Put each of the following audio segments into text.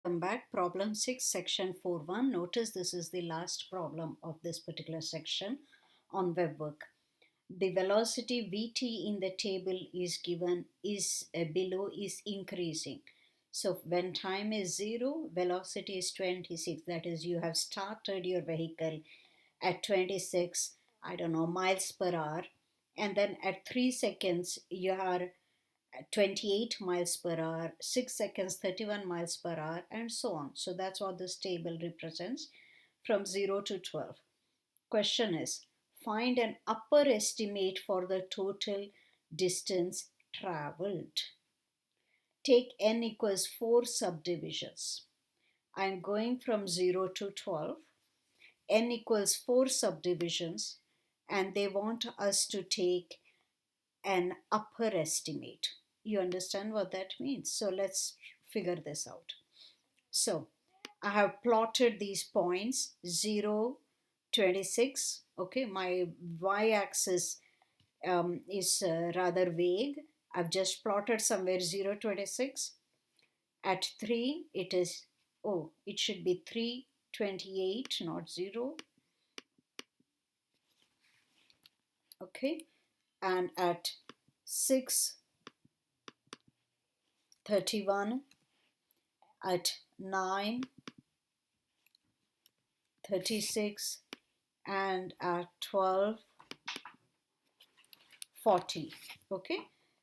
Welcome back. Problem 6, section 4.1. Notice this is the last problem of this particular section on web work. The velocity Vt in the table is given below is increasing. So when time is 0, velocity is 26. That is, you have started your vehicle at 26, I don't know, miles per hour. And then at 3 seconds, you are 28 miles per hour, 6 seconds 31 miles per hour, and so on. So that's what this table represents from 0 to 12. Question is, find an upper estimate for the total distance traveled. Take n equals 4 subdivisions. I'm going from 0 to 12. N equals 4 subdivisions, and they want us to take an upper estimate. You understand what that means? So let's figure this out. So I have plotted these points 0, 26. Okay, my y-axis is rather vague. I've just plotted somewhere 0, 26. At 3, it is, it should be 3, 28, not 0. Okay, and at 6, 31, at 9, 36, and at 12, 40. Okay,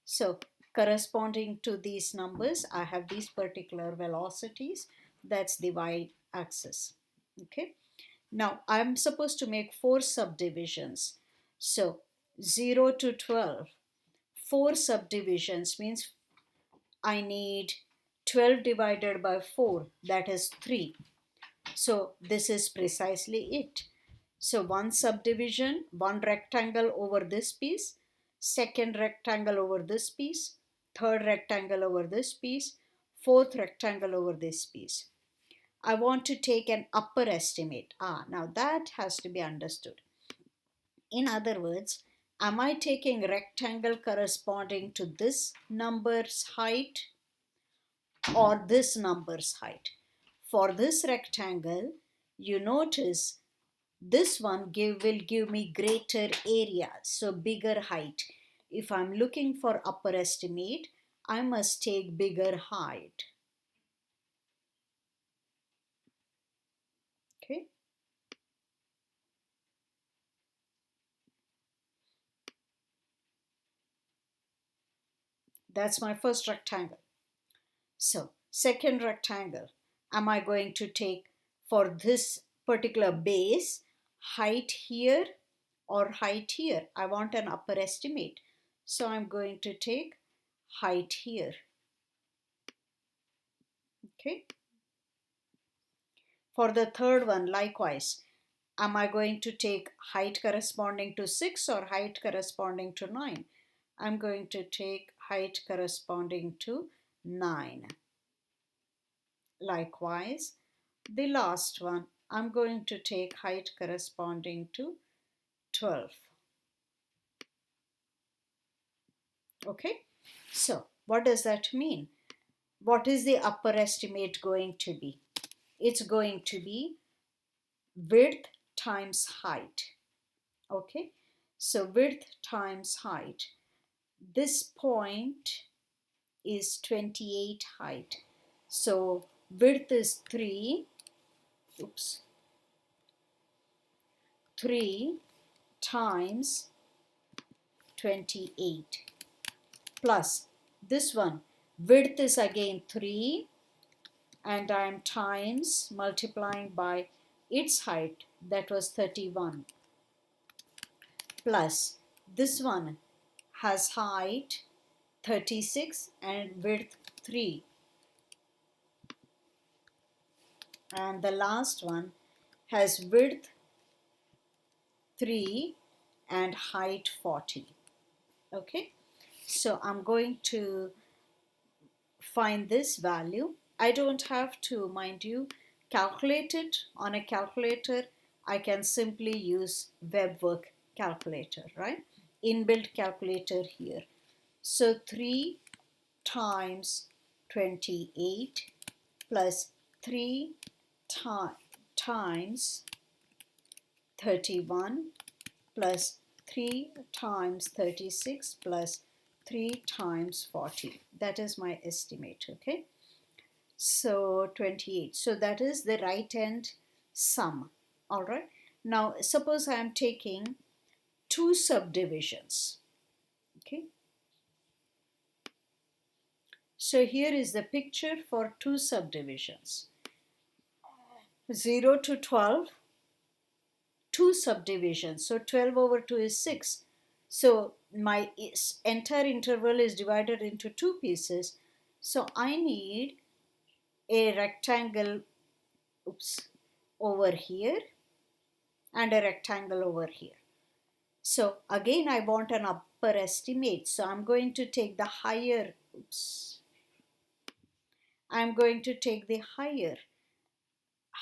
so corresponding to these numbers, I have these particular velocities. That's the y-axis. Okay, now I'm supposed to make 4 subdivisions. So 0 to 12, 4 subdivisions means I need 12 divided by 4, that is 3. So this is precisely it. So one subdivision, one rectangle over this piece, second rectangle over this piece, third rectangle over this piece, fourth rectangle over this piece. I want to take an upper estimate. Now that has to be understood. In other words, am I taking rectangle corresponding to this number's height or this number's height? For this rectangle, you notice this one will give me greater area, so bigger height. If I'm looking for upper estimate, I must take bigger height. Okay. That's my first rectangle. So second rectangle, am I going to take for this particular base height here or height here? I want an upper estimate. So I'm going to take height here. Okay. For the third one, likewise, am I going to take height corresponding to 6 or height corresponding to 9? I'm going to take height corresponding to 9. Likewise, the last one, I'm going to take height corresponding to 12. Okay, so what does that mean? What is the upper estimate going to be? It's going to be width times height. Okay, so width times height. This point is 28 height. So width is 3 times 28 plus this one. Width is again 3 and I am times multiplying by its height, that was 31, plus this one has height 36 and width 3, and the last one has width 3 and height 40. Okay, so I'm going to find this value. I don't have to, mind you, calculate it on a calculator. I can simply use web work calculator, right? Inbuilt calculator here. So 3 times 28 plus 3 times 31 plus 3 times 36 plus 3 times 40. That is my estimate, okay? So 28. So that is the right hand sum. All right. Now suppose I am taking two subdivisions. Okay. So here is the picture for two subdivisions. 0 to 12, two subdivisions. So 12 over 2 is 6. So my entire interval is divided into two pieces. So I need a rectangle, over here and a rectangle over here. So again I want an upper estimate. So I'm going to take the higher, I'm going to take the higher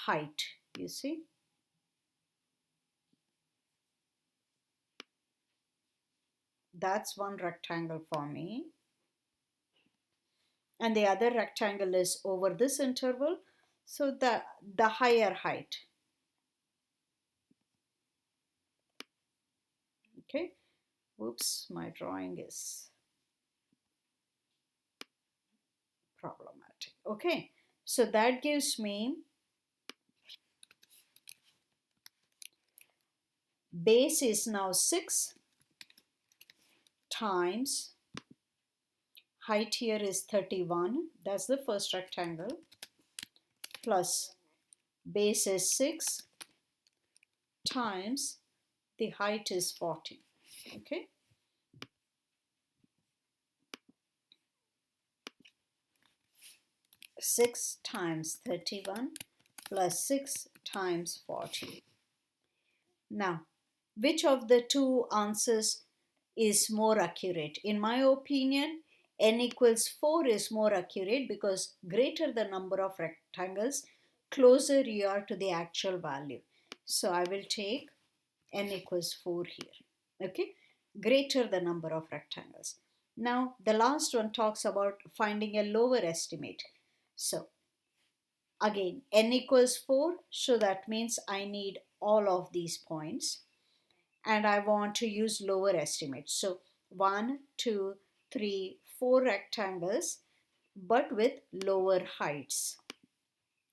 height, you see. That's one rectangle for me. And the other rectangle is over this interval. So the higher height. Okay. Oops, my drawing is problematic. Okay. So that gives me base is now 6 times height here is 31. That's the first rectangle. Plus base is 6 times the height is 40. Okay. Six times 31 plus 6 times 40. Now, which of the two answers is more accurate? In my opinion, n equals 4 is more accurate because greater the number of rectangles, closer you are to the actual value. So I will take n equals 4 here. Okay, greater the number of rectangles. Now the last one talks about finding a lower estimate. So again, n equals 4, so that means I need all of these points and I want to use lower estimates. So 1, 2, 3, 4 rectangles but with lower heights.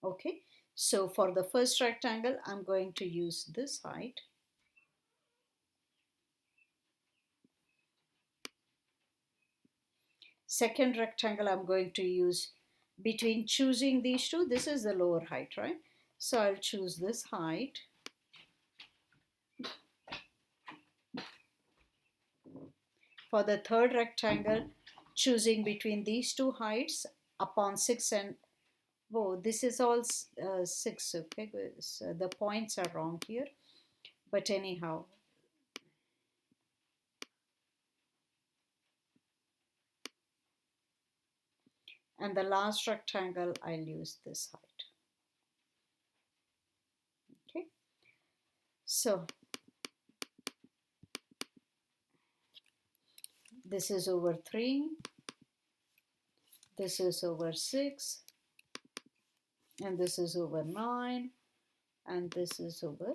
Okay, so for the first rectangle I'm going to use this height. Second rectangle I'm going to use, between choosing these two, this is the lower height, right? So I'll choose this height. For the third rectangle, choosing between these two heights upon 6 and, oh, this is all 6, okay? So the points are wrong here, but anyhow. And the last rectangle, I'll use this height. Okay, so this is over 3, this is over 6, and this is over 9, and this is over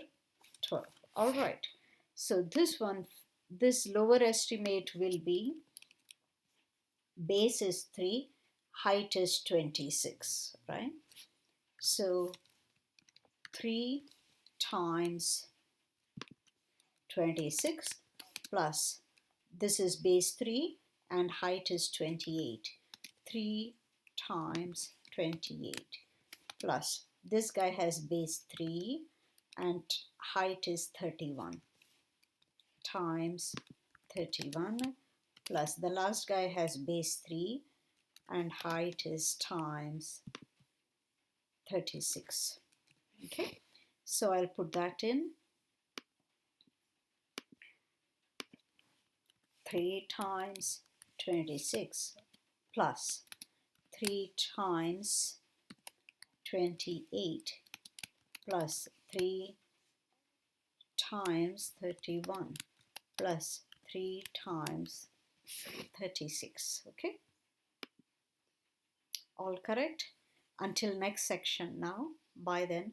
12. All right, so this one, this lower estimate will be base is 3, height is 26, right? So 3 times 26 plus, this is base 3 and height is 28. 3 times 28 plus, this guy has base 3 and height is 31 times 31 plus, the last guy has base 3 and height is times 36. Okay, so I'll put that in. 3 times 26 plus 3 times 28 plus 3 times 31 plus 3 times 36. Okay, all correct. Until next section now. Bye then.